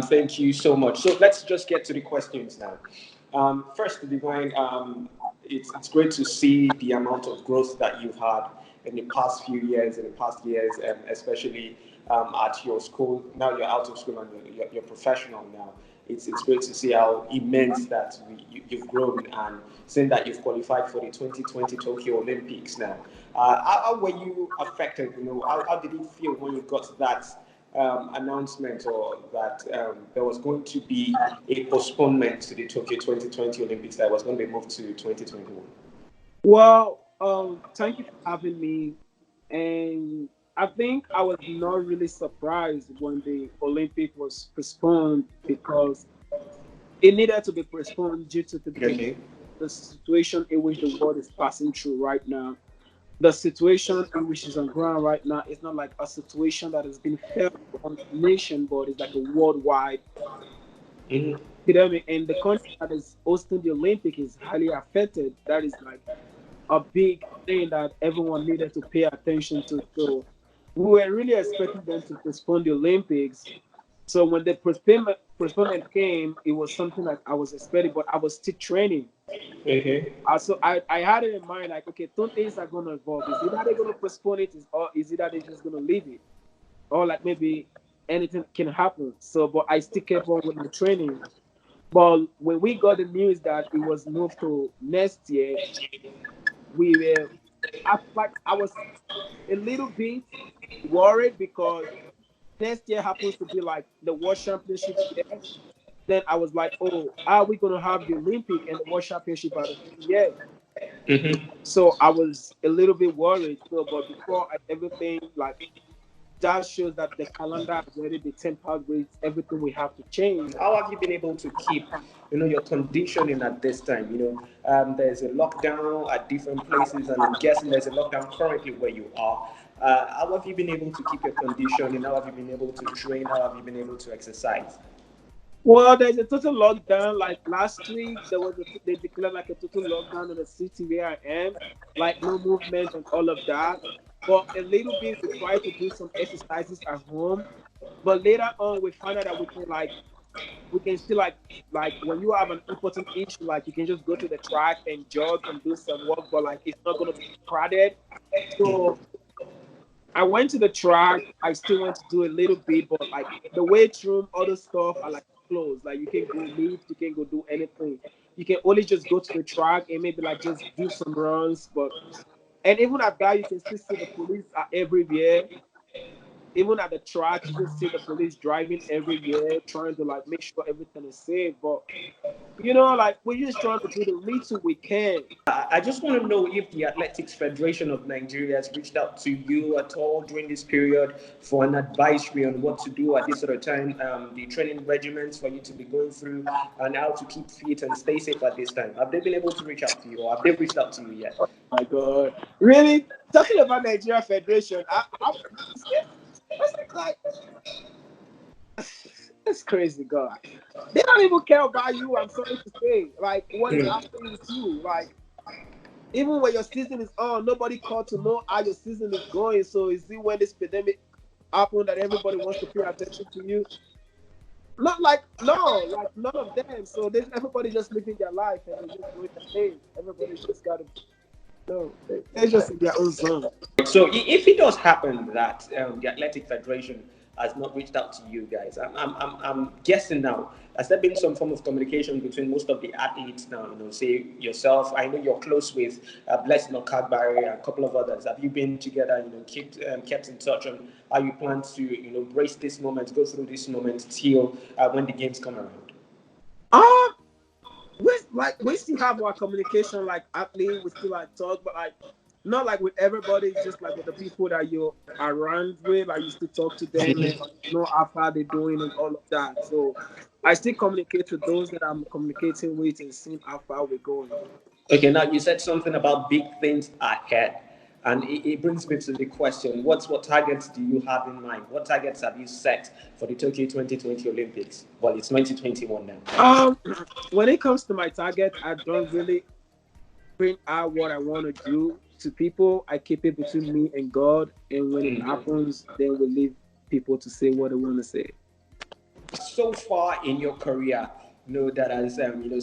Thank you so much. So let's just get to the questions now. First, Divine, it's great to see the amount of growth that you've had in the past few years, especially at your school. Now you're out of school and you're professional now. It's great to see how immense that you've grown, and seeing that you've qualified for the 2020 Tokyo Olympics now. How were you affected? How did it feel when you got that announcement, or that there was going to be a postponement to the Tokyo 2020 Olympics that was going to be moved to 2021? Well, thank you for having me. And I think I was not really surprised when the Olympic was postponed, because it needed to be postponed due to Okay. the situation in which the world is passing through right now. The situation in which is on ground right now is not like a situation that has been felt on a nation, but it's like a worldwide. Mhm. You know what I mean? And the country that is hosting the Olympic is highly affected. That is like a big thing that everyone needed to pay attention to. So we were really expecting them to postpone the Olympics. So when the postponement came, it was something that I was expecting, but I was still training. Okay. I had it in mind, like, okay, two things are going to evolve. Is either they're going to postpone it, or is either they're just going to leave it, or like maybe anything can happen. So, but I still kept on with my training. But when we got the news that it was moved to next year, we were, I was a little bit worried, because next year happens to be like the World Championship year. Then I was like, oh, are we going to have the Olympic and the World Championship at the same year? Hmm. So I was a little bit worried. So, but everything, like, that shows that the calendar has already been tempered with everything we have to change. How have you been able to keep, your conditioning at this time? There's a lockdown at different places, and I'm guessing there's a lockdown currently where you are. How have you been able to keep your conditioning? How have you been able to train? How have you been able to exercise? Well, there's a total lockdown. Like last week, they declared like a total lockdown in the city where I am, like no movement and all of that. But a little bit, we try to do some exercises at home. But later on, we find out that we can still like when you have an important issue, like you can just go to the track and jog and do some work, but like it's not gonna be crowded. So I went to the track. I still want to do a little bit, but like the weight room, other stuff are like closed. Like you can go lift, you can go do anything. You can only just go to the track and maybe like just do some runs. But and even at that, you can still see the police are everywhere. Even at the track, you can see the police driving everywhere, trying to like make sure everything is safe. But like we're just trying to do the little we can. I just want to know if the Athletics Federation of Nigeria has reached out to you at all during this period for an advisory on what to do at this sort of time, the training regimens for you to be going through, and how to keep fit and stay safe at this time. Have they been able to reach out to you, or have they reached out to you yet? My God, really? Talking about Nigeria Federation, it's like it's crazy, God. They don't even care about you. I'm sorry to say, like what is happening with you, like. Even when your season is on, nobody called to know how your season is going. So is it when this pandemic happened that everybody wants to pay attention to you? Not like no, like none of them. So there's everybody just living their life and they're just doing their thing. Everybody just gotta no, they're just in their own zone. So if it does happen that the Athletic Federation has not reached out to you guys, I'm guessing now, has there been some form of communication between most of the athletes now? Say yourself, I know you're close with Blessing Okagbare and a couple of others. Have you been together, kept in touch on how you plan to, brace this moment, go through this moment till when the games come around? Um, we still have our communication like athlete. We still like talk, but like not like with everybody. It's just like with the people that you're around with. I used to talk to them and like, know how far they're doing and all of that. So I still communicate with those that I'm communicating with and seeing how far we're going. Okay, now you said something about big things ahead. And it brings me to the question, what targets do you have in mind? What targets have you set for the Tokyo 2020 Olympics? Well, it's 2021 now. Um, when it comes to my target, I don't really bring out what I want to do to people. I keep it between me and God, and when it happens, then we leave people to say what they want to say. so far in your career, that has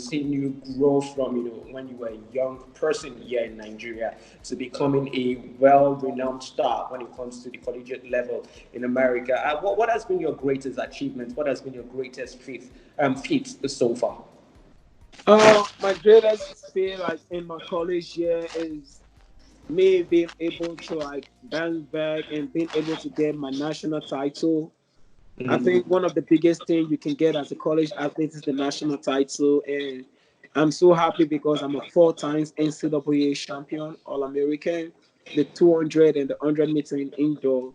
seen you grow from when you were a young person here in Nigeria to becoming a well-renowned star when it comes to the collegiate level in America. What has been your greatest achievement? What has been your greatest feat so far? My greatest fear, like in my college year, is me being able to like bounce back and being able to get my national title. I think one of the biggest things you can get as a college athlete is the national title, and I'm so happy because I'm a 4 times NCAA champion, All American, the 200 and the 100 meter in indoor.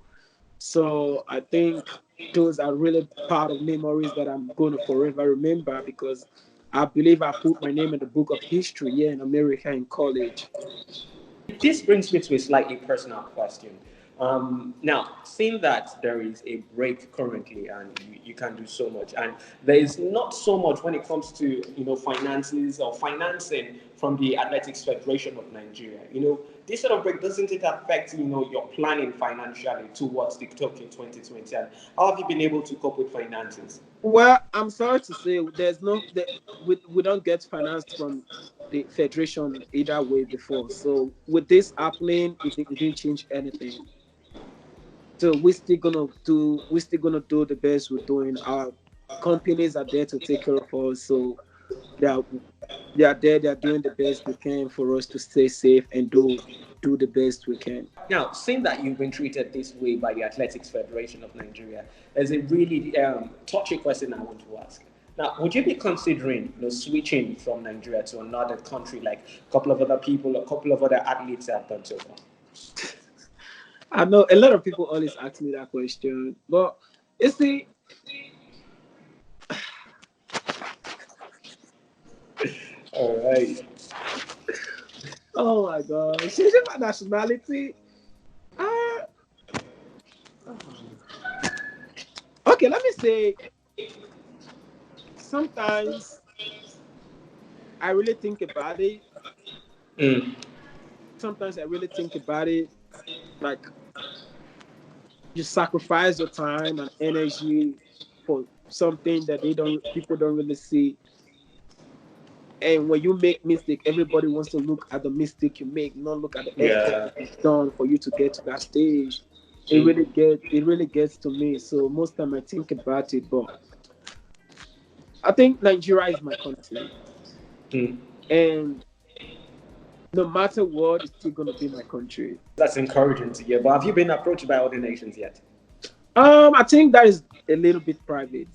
So I think those are really part of memories that I'm going to forever remember because I believe I put my name in the book of history here in America in college. This brings me to a slightly personal question. Now, seeing that there is a break currently and you can do so much, and there is not so much when it comes to finances or financing from the Athletics Federation of Nigeria. This sort of break, doesn't it affect your planning financially towards the Tokyo 2020? And how have you been able to cope with finances? Well, I'm sorry to say, we don't get financed from the federation either way before. So with this happening, it didn't change anything. So we're still gonna do the best we're doing. Our companies are there to take care of us. So they are they are there. They are doing the best they can for us to stay safe and do the best we can. Now, seeing that you've been treated this way by the Athletics Federation of Nigeria, there's a really touchy question I want to ask. Now, would you be considering switching from Nigeria to another country like a couple of other people, a couple of other athletes have done so far? I know a lot of people always ask me that question, but you see, All right. oh my God, changing my nationality. Uh, okay, let me say, sometimes I really think about it. Mm. Sometimes I really think about it. Like you sacrifice your time and energy for something that people don't really see. And when you make mistake, everybody wants to look at the mistake you make, not look at the effort Yeah. you've done for you to get to that stage. Mm. It really gets to me. So most time I think about it, but I think Nigeria is my country, Mm. and no matter what, it's still gonna be my country. That's encouraging to hear. But have you been approached by other nations yet? I think that is a little bit private.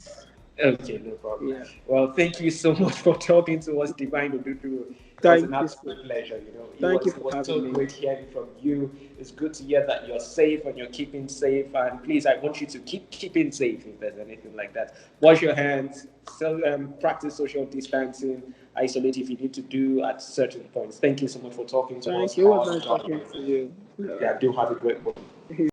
Okay, no problem. Yeah. Well, thank you so much for talking to us, Divine Oduduru. It was Thank an you. absolute pleasure. It Thank you was for it was so having me. great hearing from you. It's good to hear that you're safe and you're keeping safe. And please, I want you to keep keeping safe if there's anything like that. Wash your hands. Practice social distancing. Isolate if you need to do at certain points. Thank you so much for talking to us. Thank you. It was nice talking to you. Yeah. Yeah, do have a great one.